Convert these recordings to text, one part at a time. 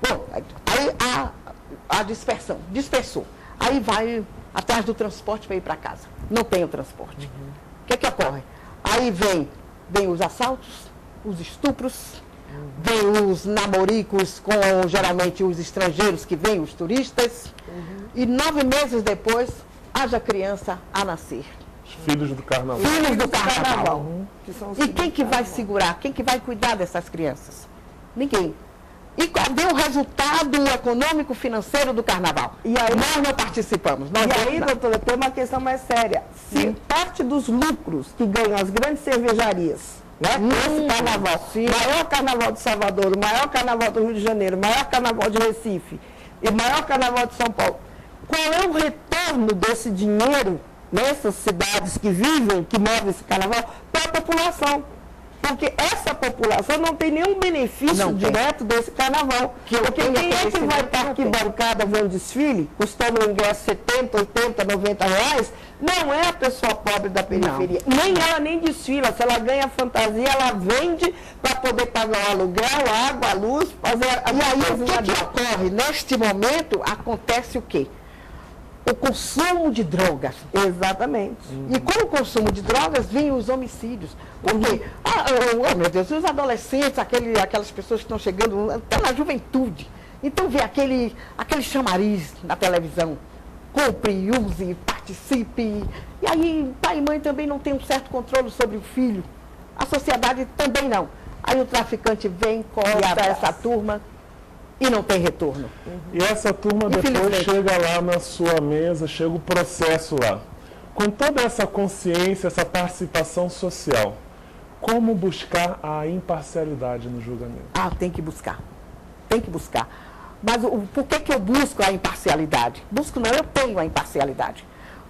Bom, aí a dispersão, dispersou. Aí vai atrás do transporte para ir para casa. Não tem o transporte. O que ocorre? Aí vem os assaltos, os estupros, vem os namoricos com geralmente os estrangeiros que vêm, os turistas, e 9 meses depois, haja criança a nascer. Os filhos do carnaval. Filhos do carnaval. E quem que vai segurar? Quem que vai cuidar dessas crianças? Ninguém. E cadê o resultado econômico financeiro do carnaval? E aí nós não participamos. Doutora, tem uma questão mais séria. Se parte dos lucros que ganham as grandes cervejarias, né? Esse carnaval, maior carnaval de Salvador, o maior carnaval do Rio de Janeiro, o maior carnaval de Recife e o maior carnaval de São Paulo, qual é o retorno desse dinheiro nessas cidades que vivem, que movem esse carnaval, para a população? Porque essa população não tem nenhum benefício direto desse carnaval. Porque quem é que vai para arquibancada ver um desfile, custando um ingresso 70, 80, 90 reais, não é a pessoa pobre da periferia. Não. Nem ela nem desfila. Se ela ganha fantasia, ela vende para poder pagar o aluguel, a água, a luz, fazer a... E aí, o que ocorre? Neste momento, acontece o quê? O consumo de drogas. Exatamente. E com o consumo de drogas, vêm os homicídios. Por quê? Meu Deus, os adolescentes, aquelas pessoas que estão chegando, estão na juventude. Então vê aquele chamariz na televisão. Compre, use, participe. E aí, pai e mãe também não têm um certo controle sobre o filho. A sociedade também não. Aí o traficante vem, corta essa turma e não tem retorno. E essa turma depois chega lá na sua mesa, chega o processo lá. Com toda essa consciência, essa participação social, como buscar a imparcialidade no julgamento? Tem que buscar. Tem que buscar. Mas por que eu busco a imparcialidade? Busco não, eu tenho a imparcialidade.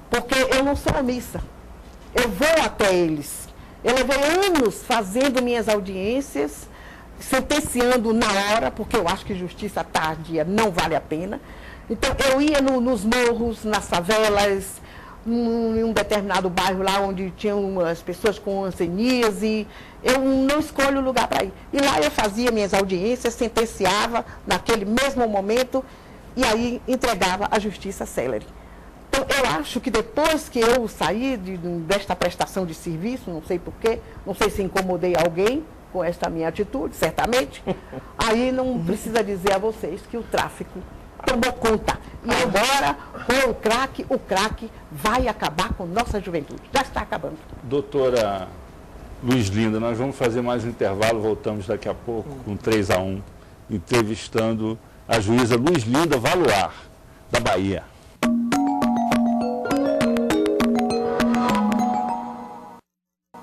Porque eu não sou omissa. Eu vou até eles. Eu levei anos fazendo minhas audiências, sentenciando na hora, porque eu acho que justiça tardia não vale a pena. Então, eu ia nos morros, nas favelas, em um determinado bairro lá onde tinham as pessoas com hanseníase. Eu não escolho o lugar para ir. E lá eu fazia minhas audiências, sentenciava naquele mesmo momento e aí entregava a justiça célere. Então, eu acho que depois que eu saí desta prestação de serviço, não sei porquê, não sei se incomodei alguém com esta minha atitude, certamente, aí não precisa dizer a vocês que o tráfico tomou conta. E agora, com o crack vai acabar com nossa juventude. Já está acabando. Doutora Luz Linda, nós vamos fazer mais um intervalo, voltamos daqui a pouco com 3-1, entrevistando a juíza Luz Linda Valuar, da Bahia.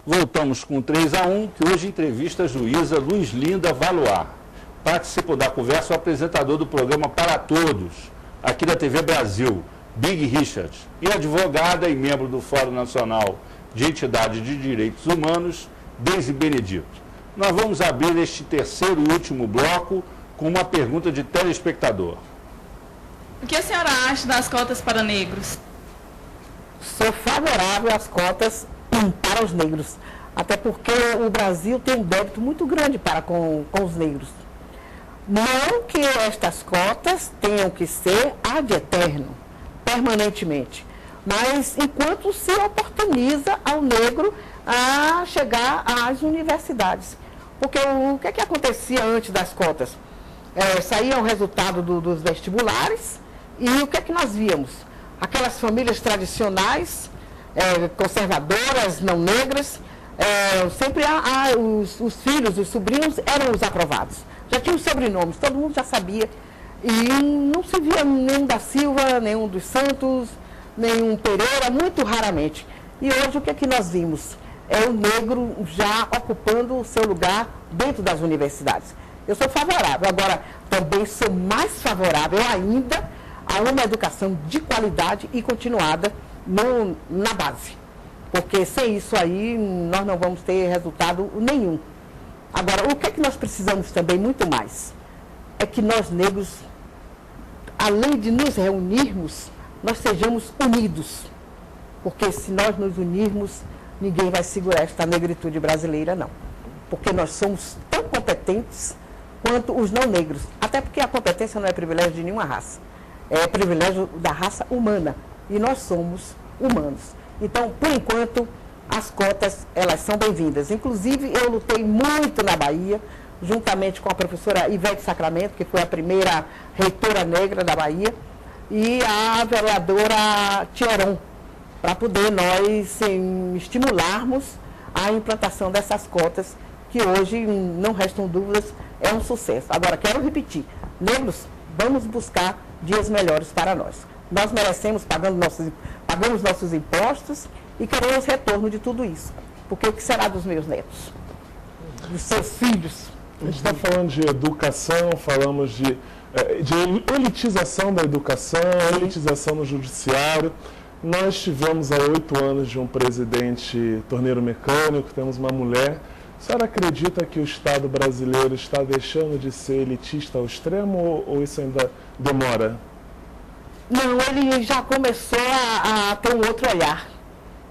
Voltamos com 3-1, que hoje entrevista a juíza Luz Linda Valuar. Participou da conversa o apresentador do programa Para Todos, aqui da TV Brasil, Big Richard, e a advogada e membro do Fórum Nacional de Entidades de Direitos Humanos, Deise Benedito. Nós vamos abrir este terceiro e último bloco com uma pergunta de telespectador. O que a senhora acha das cotas para negros? Sou favorável às cotas para os negros, até porque o Brasil tem um débito muito grande para com os negros. Não que estas cotas tenham que ser ad eterno, permanentemente, mas enquanto se oportuniza ao negro a chegar às universidades. Porque o que acontecia antes das cotas? Saía o resultado dos vestibulares e o que nós víamos? Aquelas famílias tradicionais, conservadoras, não negras, sempre os filhos, os sobrinhos eram os aprovados. Já tinham os sobrenomes, todo mundo já sabia. E não se via nenhum da Silva, nenhum dos Santos, nenhum Pereira, muito raramente. E hoje o que nós vimos? É o negro já ocupando o seu lugar dentro das universidades. Eu sou favorável, agora também sou mais favorável ainda a uma educação de qualidade e continuada na base. Porque sem isso aí nós não vamos ter resultado nenhum. Agora, o que nós precisamos também muito mais? É que nós negros, além de nos reunirmos, nós sejamos unidos. Porque se nós nos unirmos, ninguém vai segurar esta negritude brasileira, não. Porque nós somos tão competentes quanto os não negros. Até porque a competência não é privilégio de nenhuma raça. É privilégio da raça humana. E nós somos humanos. Então, por enquanto, as cotas, elas são bem-vindas. Inclusive, eu lutei muito na Bahia, juntamente com a professora Ivete Sacramento, que foi a primeira reitora negra da Bahia, e a vereadora Tieron, para poder nós estimularmos a implantação dessas cotas, que hoje, não restam dúvidas, é um sucesso. Agora, quero repetir, negros, vamos buscar dias melhores para nós. Nós merecemos, pagamos nossos impostos e queremos retorno de tudo isso. Porque o que será dos meus netos? Dos seus filhos? A gente está falando de educação, falamos de elitização da educação, elitização no judiciário. Nós tivemos há 8 anos de um presidente torneiro mecânico, temos uma mulher. A senhora acredita que o Estado brasileiro está deixando de ser elitista ao extremo ou isso ainda demora? Não, ele já começou a ter um outro olhar.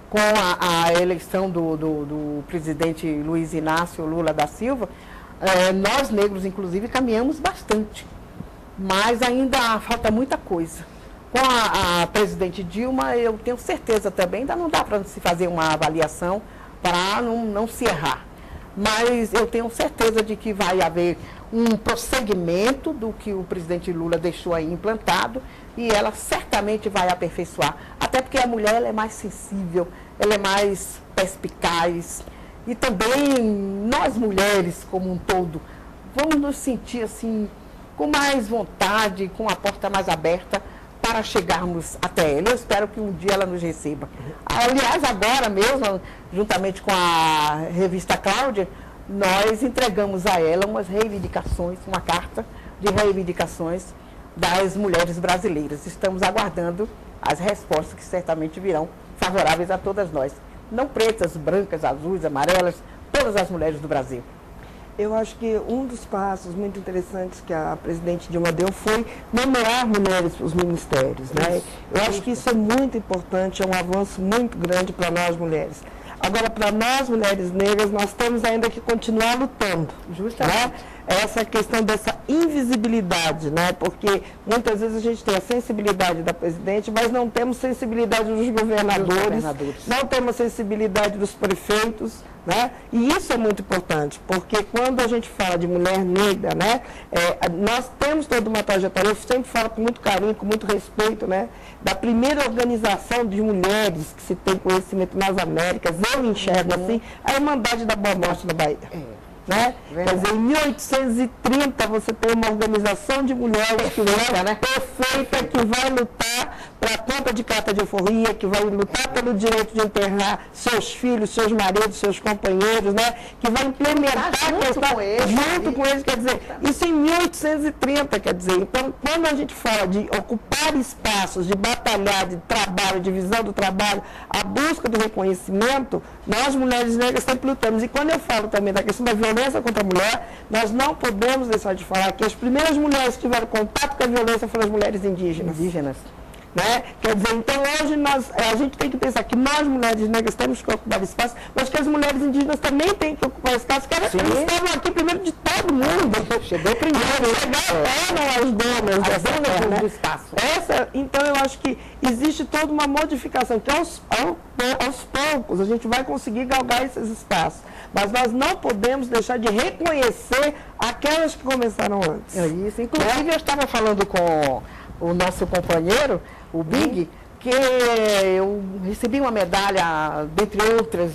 Com a eleição do presidente Luiz Inácio Lula da Silva, nós negros, inclusive, caminhamos bastante. Mas ainda falta muita coisa. Com a presidente Dilma, eu tenho certeza também, ainda não dá para se fazer uma avaliação para não se errar. Mas eu tenho certeza de que vai haver um prosseguimento do que o presidente Lula deixou aí implantado e ela certamente vai aperfeiçoar. Até porque a mulher ela é mais sensível, ela é mais perspicaz. E também nós mulheres, como um todo, vamos nos sentir assim, com mais vontade, com a porta mais aberta para chegarmos até ela. Eu espero que um dia ela nos receba. Aliás, agora mesmo, juntamente com a revista Cláudia, nós entregamos a ela umas reivindicações, uma carta de reivindicações das mulheres brasileiras. Estamos aguardando as respostas que certamente virão favoráveis a todas nós. Não pretas, brancas, azuis, amarelas, todas as mulheres do Brasil. Eu acho que um dos passos muito interessantes que a presidente Dilma deu foi nomear mulheres para os ministérios, né? Eu acho que isso é muito importante, é um avanço muito grande para nós mulheres. Agora, para nós mulheres negras, nós temos ainda que continuar lutando. Justamente. Né? Essa questão dessa invisibilidade, né? Porque muitas vezes a gente tem a sensibilidade da presidente, mas não temos sensibilidade dos governadores. Não temos sensibilidade dos prefeitos, né? E isso é muito importante, porque quando a gente fala de mulher negra, né? Nós temos toda uma trajetória, eu sempre falo com muito carinho, com muito respeito, né? Da primeira organização de mulheres que se tem conhecimento nas Américas, eu enxergo assim, a Irmandade da Boa Morte na Bahia. Né? Quer dizer, em 1830 você tem uma organização de mulheres perfeita, que vai lutar para a compra de carta de alforria, que vai lutar pelo direito de enterrar seus filhos, seus maridos, seus companheiros, né? Que vai implementar junto com eles, quer dizer, isso em 1830, quer dizer, então quando a gente fala de ocupar espaços, de batalhar, de trabalho, de visão do trabalho, a busca do reconhecimento, nós mulheres negras sempre lutamos. E quando eu falo também da questão da violência contra a mulher, nós não podemos deixar de falar que as primeiras mulheres que tiveram contato com a violência foram as mulheres indígenas. Né? Quer dizer, então hoje a gente tem que pensar que nós mulheres negras temos que ocupar espaço, mas que as mulheres indígenas também têm que ocupar espaço, que elas estavam aqui primeiro de todo mundo. Chegou primeiro. Eram as donas do espaço. Então eu acho que existe toda uma modificação, que aos poucos a gente vai conseguir galgar esses espaços. Mas nós não podemos deixar de reconhecer aquelas que começaram antes. É isso. Inclusive, eu estava falando com o nosso companheiro, o Big, que eu recebi uma medalha, dentre outras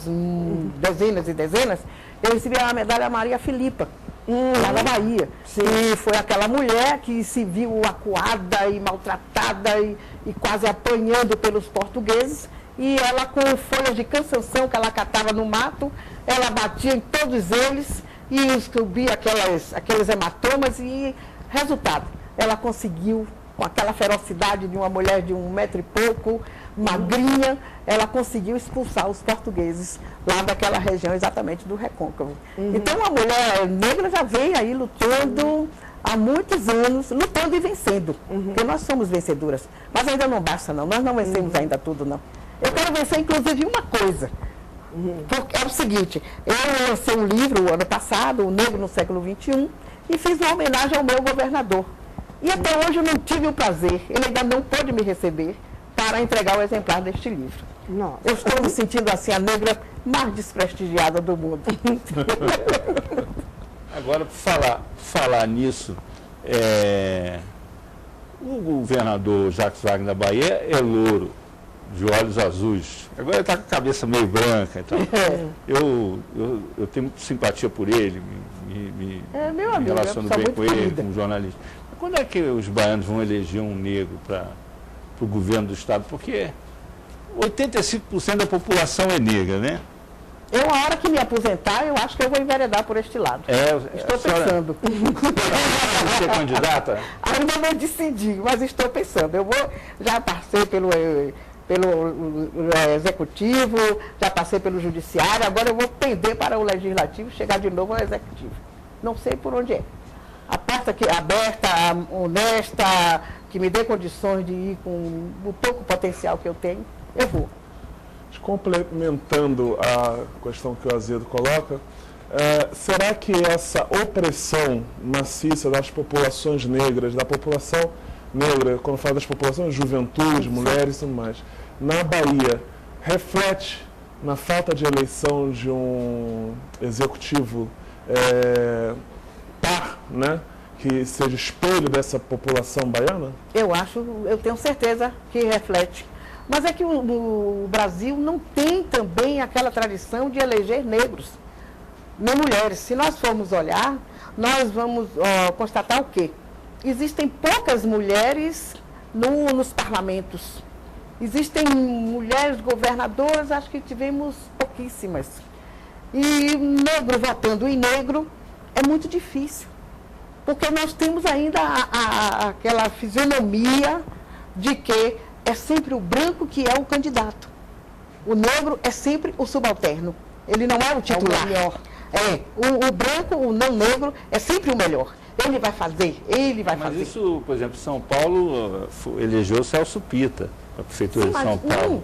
dezenas e dezenas, eu recebi a medalha Maria Filipa, lá na Bahia. E foi aquela mulher que se viu acuada e maltratada e quase apanhando pelos portugueses. E ela, com folhas de cansanção que ela catava no mato, ela batia em todos eles e descobria aqueles hematomas e, resultado, ela conseguiu, com aquela ferocidade de uma mulher de 1 metro e pouco, magrinha, ela conseguiu expulsar os portugueses lá daquela região exatamente do Recôncavo. Então a mulher negra já vem aí lutando há muitos anos, lutando e vencendo, porque nós somos vencedoras. Mas ainda não basta não, nós não vencemos ainda tudo não. Eu quero vencer inclusive uma coisa, Porque é o seguinte, eu lancei um livro ano passado, O Negro no Século XXI, e fiz uma homenagem ao meu governador. E até hoje eu não tive o prazer, ele ainda não pôde me receber para entregar o exemplar deste livro. Nossa. Eu estou me sentindo assim, a negra mais desprestigiada do mundo. Agora, falar nisso, o governador Jacques Wagner da Bahia é louro, de olhos azuis. Agora ele está com a cabeça meio branca. Então, eu tenho muita simpatia por ele, me relaciono bem com ele, como jornalista. Mas quando é que os baianos vão eleger um negro para o governo do Estado? Porque 85% da população é negra, né? Eu, a hora que me aposentar, eu acho que eu vou enveredar por este lado. Estou pensando. Você é candidata? Ainda não decidi, mas estou pensando. Já passei pelo executivo, já passei pelo judiciário, agora eu vou pender para o legislativo, chegar de novo ao executivo. Não sei por onde é. A porta aberta, honesta, que me dê condições de ir com o pouco potencial que eu tenho, eu vou. Complementando a questão que o Azedo coloca, será que essa opressão maciça das populações negras, da população negra, quando fala das populações, juventude, mulheres e tudo mais, na Bahia, reflete na falta de eleição de um executivo par, né, que seja espelho dessa população baiana? Eu tenho certeza que reflete. Mas é que o Brasil não tem também aquela tradição de eleger negros, nem mulheres. Se nós formos olhar, nós vamos constatar o quê? Existem poucas mulheres nos parlamentos. Existem mulheres governadoras, acho que tivemos pouquíssimas. E negro votando em negro é muito difícil, porque nós temos ainda aquela fisionomia de que é sempre o branco que é o candidato. O negro é sempre o subalterno. Ele não é o titular. É o melhor. O branco, o não negro, é sempre o melhor. Ele vai fazer. Mas isso, por exemplo, São Paulo elegeu Celso Pitta para a Prefeitura de São Paulo.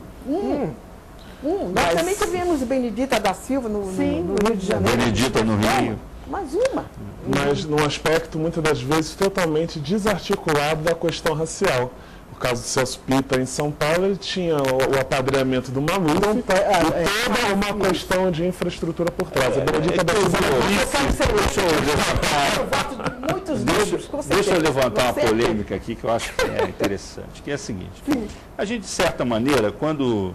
Nós também tivemos Benedita da Silva no Rio de Janeiro. Benedita no Rio. Mais uma. Mas num aspecto, muitas das vezes, totalmente desarticulado da questão racial. No caso do Celso Pitta, em São Paulo, ele tinha o apadrinhamento do Maluf e toda uma questão de infraestrutura por trás. A Benedita da Silva... Deixa eu levantar uma polêmica aqui que eu acho que é interessante, que é a seguinte. A gente, de certa maneira, quando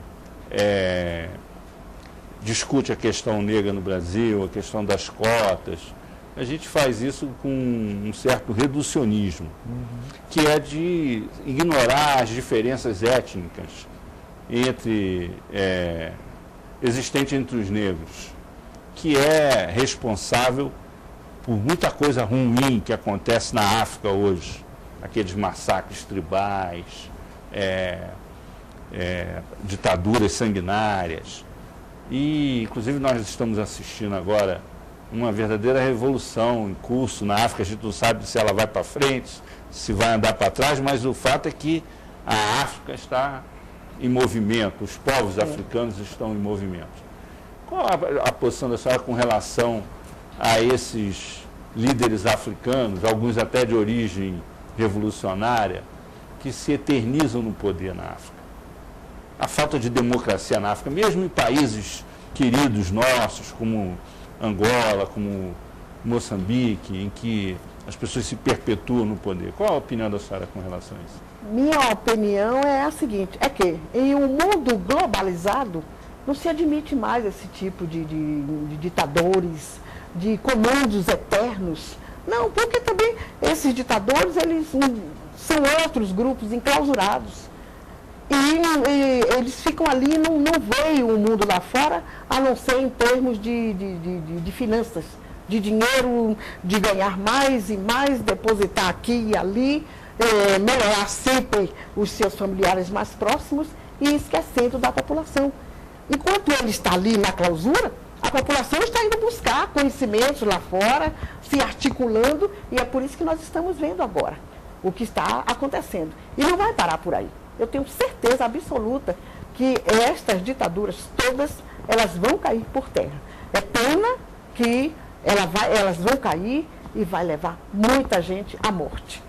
discute a questão negra no Brasil, a questão das cotas, a gente faz isso com um certo reducionismo, que é de ignorar as diferenças étnicas existentes entre os negros, que é responsável por muita coisa ruim que acontece na África hoje, aqueles massacres tribais, ditaduras sanguinárias. E, inclusive, nós estamos assistindo agora uma verdadeira revolução em curso na África. A gente não sabe se ela vai para frente, se vai andar para trás, mas o fato é que a África está em movimento, os povos africanos estão em movimento. Qual a posição da senhora com relação a esses líderes africanos, alguns até de origem revolucionária, que se eternizam no poder na África? A falta de democracia na África, mesmo em países queridos nossos, como Angola, como Moçambique, em que as pessoas se perpetuam no poder. Qual a opinião da senhora com relação a isso? Minha opinião é a seguinte, é que em um mundo globalizado não se admite mais esse tipo de ditadores, de comandos eternos. Não, porque também esses ditadores, eles são outros grupos enclausurados. E eles ficam ali, não veem o mundo lá fora, a não ser em termos de finanças, de dinheiro, de ganhar mais e mais, depositar aqui e ali, melhorar sempre os seus familiares mais próximos e esquecendo da população. Enquanto ele está ali na clausura, a população está indo buscar conhecimentos lá fora, se articulando, e é por isso que nós estamos vendo agora o que está acontecendo. E não vai parar por aí. Eu tenho certeza absoluta que estas ditaduras todas elas vão cair por terra. É pena que elas vão cair e vai levar muita gente à morte.